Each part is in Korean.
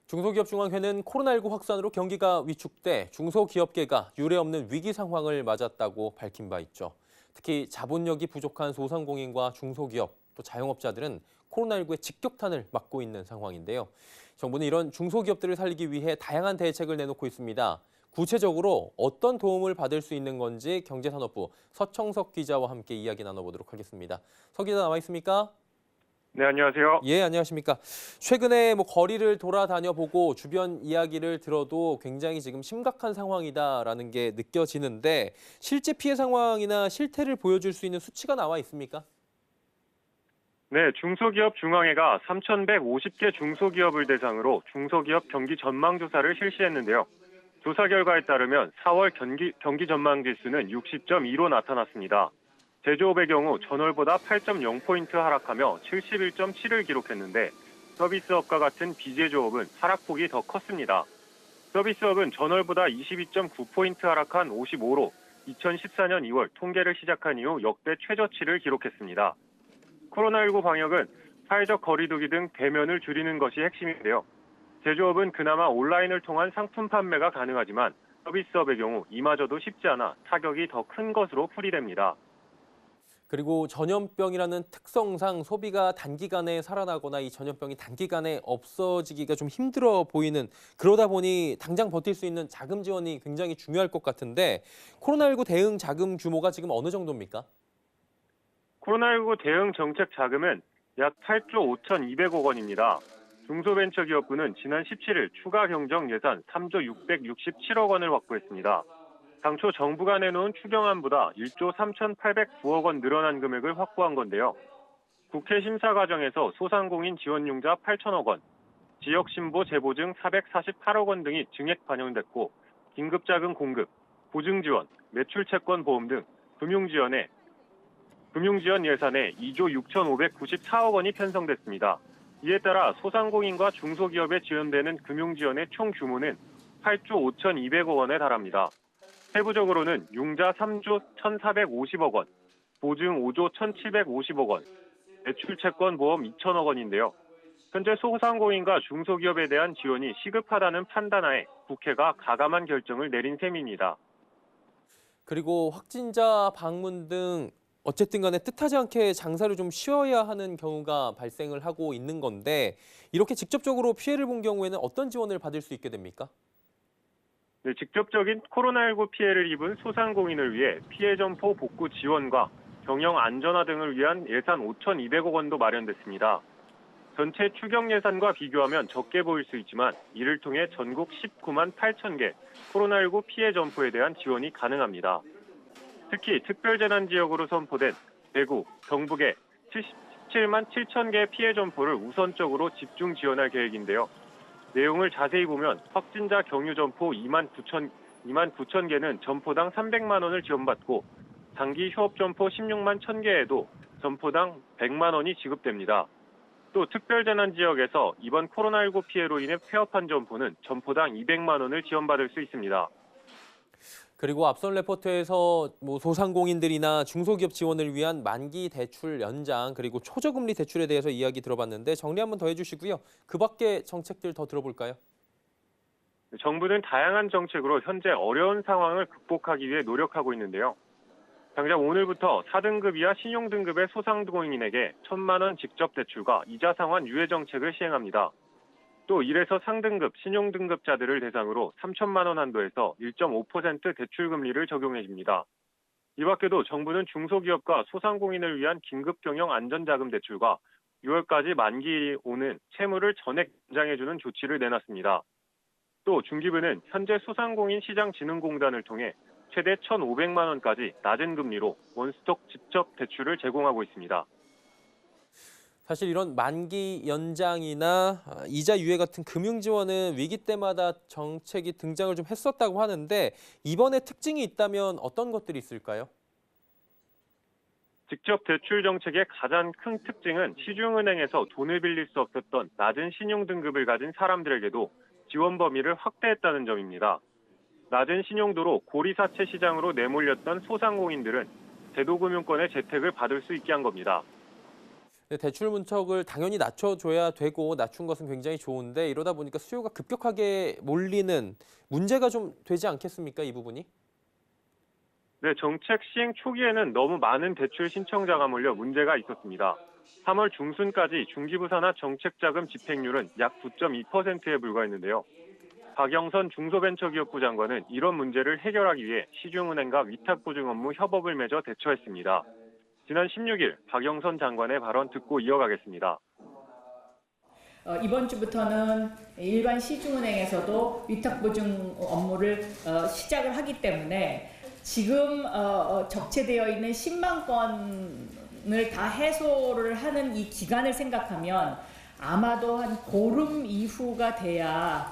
중소기업중앙회는 코로나19 확산으로 경기가 위축돼 중소기업계가 유례없는 위기 상황을 맞았다고 밝힌 바 있죠. 특히 자본력이 부족한 소상공인과 중소기업, 또 자영업자들은 코로나19의 직격탄을 맞고 있는 상황인데요. 정부는 이런 중소기업들을 살리기 위해 다양한 대책을 내놓고 있습니다. 구체적으로 어떤 도움을 받을 수 있는 건지 경제산업부 서청석 기자와 함께 이야기 나눠보도록 하겠습니다. 서 기자 나와 있습니까? 네, 안녕하세요. 예, 안녕하십니까. 최근에 돌이를 돌아다녀 보고 주변 이야기를 들어도 굉장히 지금 심각한 상황이다라는 게 느껴지는데 실제 피해 상황이나 실태를 보여줄 수 있는 수치가 나와 있습니까? 네, 중소기업 중앙회가 3,150개 중소기업을 대상으로 중소기업 경기 전망 조사를 실시했는데요. 조사 결과에 따르면 4월 경기 전망 지수는 60.2로 나타났습니다. 제조업의 경우 전월보다 8.0포인트 하락하며 71.7을 기록했는데 서비스업과 같은 비제조업은 하락폭이 더 컸습니다. 서비스업은 전월보다 22.9포인트 하락한 55로 2014년 2월 통계를 시작한 이후 역대 최저치를 기록했습니다. 코로나19 방역은 사회적 거리두기 등 대면을 줄이는 것이 핵심인데요. 제조업은 그나마 온라인을 통한 상품 판매가 가능하지만 서비스업의 경우 이마저도 쉽지 않아 타격이 더 큰 것으로 풀이됩니다. 그리고 전염병이라는 특성상 소비가 단기간에 살아나거나 이 전염병이 단기간에 없어지기가 좀 힘들어 보이는 그러다 보니 당장 버틸 수 있는 자금 지원이 굉장히 중요할 것 같은데 코로나19 대응 자금 규모가 지금 어느 정도입니까? 코로나19 대응 정책 자금은 약 8조 5,200억 원입니다. 중소벤처기업부는 지난 17일 추가 경정 예산 3조 667억 원을 확보했습니다. 당초 정부가 내놓은 추경안보다 1조 3,809억 원 늘어난 금액을 확보한 건데요. 국회 심사 과정에서 소상공인 지원융자 8천억 원, 지역신보 재보증 448억 원 등이 증액 반영됐고 긴급자금 공급, 보증지원, 매출채권 보험 등 금융지원 예산에 2조 6,594억 원이 편성됐습니다. 이에 따라 소상공인과 중소기업에 지원되는 금융지원의 총 규모는 8조 5,200억 원에 달합니다. 세부적으로는 융자 3조 1,450억 원, 보증 5조 1,750억 원, 매출채권 보험 2천억 원인데요. 현재 소상공인과 중소기업에 대한 지원이 시급하다는 판단하에 국회가 가감한 결정을 내린 셈입니다. 그리고 확진자 방문 등 어쨌든 간에 뜻하지 않게 장사를 좀 쉬어야 하는 경우가 발생을 하고 있는 건데 이렇게 직접적으로 피해를 본 경우에는 어떤 지원을 받을 수 있게 됩니까? 네, 직접적인 코로나19 피해를 입은 소상공인을 위해 피해 점포 복구 지원과 경영 안전화 등을 위한 예산 5,200억 원도 마련됐습니다. 전체 추경 예산과 비교하면 적게 보일 수 있지만 이를 통해 전국 19만 8천 개 코로나19 피해 점포에 대한 지원이 가능합니다. 특히 특별재난지역으로 선포된 대구, 경북의 17만 7천 개 피해 점포를 우선적으로 집중 지원할 계획인데요. 내용을 자세히 보면 확진자 경유 점포 2만 9천 개는 점포당 300만 원을 지원받고 장기 휴업 점포 16만 1천 개에도 점포당 100만 원이 지급됩니다. 또 특별재난 지역에서 이번 코로나19 피해로 인해 폐업한 점포는 점포당 200만 원을 지원받을 수 있습니다. 그리고 앞선 레포트에서 소상공인들이나 중소기업 지원을 위한 만기 대출 연장 그리고 초저금리 대출에 대해서 이야기 들어봤는데 정리 한번 더 해주시고요. 그 밖에 정책들 더 들어볼까요? 정부는 다양한 정책으로 현재 어려운 상황을 극복하기 위해 노력하고 있는데요. 당장 오늘부터 4등급 이하 신용등급의 소상공인에게 1,000만 원 직접 대출과 이자 상환 유예 정책을 시행합니다. 또 1에서 상등급 신용등급자들을 대상으로 3천만 원 한도에서 1.5% 대출 금리를 적용해 줍니다. 이 밖에도 정부는 중소기업과 소상공인을 위한 긴급경영 안전자금 대출과 6월까지 만기 오는 채무를 전액 연장해주는 조치를 내놨습니다. 또 중기부는 현재 소상공인시장진흥공단을 통해 최대 1,500만 원까지 낮은 금리로 원스톱 직접 대출을 제공하고 있습니다. 사실 이런 만기 연장이나 이자 유예 같은 금융 지원은 위기 때마다 정책이 등장을 좀 했었다고 하는데 이번에 특징이 있다면 어떤 것들이 있을까요? 직접 대출 정책의 가장 큰 특징은 시중은행에서 돈을 빌릴 수 없었던 낮은 신용등급을 가진 사람들에게도 지원 범위를 확대했다는 점입니다. 낮은 신용도로 고리사채 시장으로 내몰렸던 소상공인들은 제도금융권의 재택을 받을 수 있게 한 겁니다. 근데 대출 문턱을 당연히 낮춰줘야 되고 낮춘 것은 굉장히 좋은데 이러다 보니까 수요가 급격하게 몰리는 문제가 좀 되지 않겠습니까? 이 부분이? 네, 정책 시행 초기에는 너무 많은 대출 신청자가 몰려 문제가 있었습니다. 3월 중순까지 중기부산화 정책자금 집행률은 약 9.2%에 불과했는데요. 박영선 중소벤처기업부 장관은 이런 문제를 해결하기 위해 시중은행과 위탁보증 업무 협업을 맺어 대처했습니다. 지난 16일 박영선 장관의 발언 듣고 이어가겠습니다. 이번 주부터는 일반 시중은행에서도 위탁보증 업무를 시작을 하기 때문에 지금 적체되어 있는 10만 건을 다 해소를 하는 이 기간을 생각하면 아마도 한 보름 이후가 돼야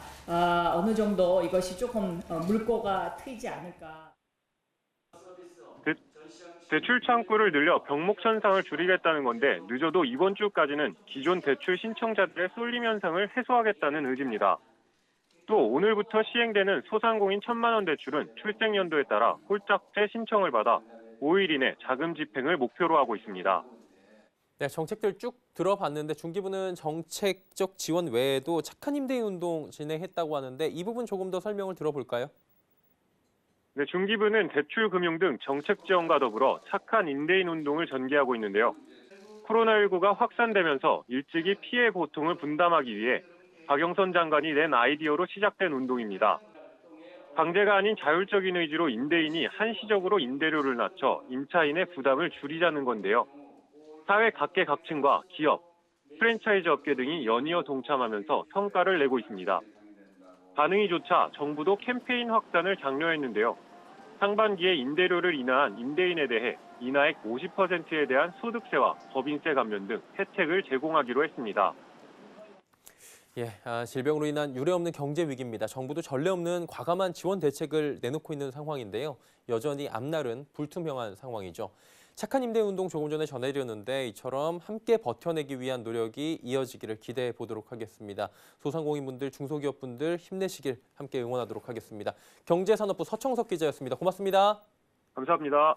어느 정도 이것이 조금 물꼬가 트이지 않을까. 대출 창구를 늘려 병목 현상을 줄이겠다는 건데 늦어도 이번 주까지는 기존 대출 신청자들의 쏠림 현상을 해소하겠다는 의지입니다. 또 오늘부터 시행되는 소상공인 1,000만 원 대출은 출생 연도에 따라 홀짝제 신청을 받아 5일 이내 자금 집행을 목표로 하고 있습니다. 네, 정책들 쭉 들어봤는데 중기부는 정책적 지원 외에도 착한 임대인 운동 진행했다고 하는데 이 부분 조금 더 설명을 들어볼까요? 네, 중기부는 대출 금융 등 정책 지원과 더불어 착한 임대인 운동을 전개하고 있는데요. 코로나19가 확산되면서 일찍이 피해 고통을 분담하기 위해 박영선 장관이 낸 아이디어로 시작된 운동입니다. 강제가 아닌 자율적인 의지로 임대인이 한시적으로 임대료를 낮춰 임차인의 부담을 줄이자는 건데요. 사회 각계각층과 기업, 프랜차이즈 업계 등이 연이어 동참하면서 성과를 내고 있습니다. 반응이 좋자 정부도 캠페인 확산을 장려했는데요. 상반기에 임대료를 인하한 임대인에 대해 인하액 50%에 대한 소득세와 법인세 감면 등 혜택을 제공하기로 했습니다. 질병으로 인한 유례없는 경제 위기입니다. 정부도 전례 없는 과감한 지원 대책을 내놓고 있는 상황인데요. 여전히 앞날은 불투명한 상황이죠. 착한 임대 운동 조금 전에 전해드렸는데 이처럼 함께 버텨내기 위한 노력이 이어지기를 기대해 보도록 하겠습니다. 소상공인분들, 중소기업분들 힘내시길 함께 응원하도록 하겠습니다. 경제산업부 서청석 기자였습니다. 고맙습니다. 감사합니다.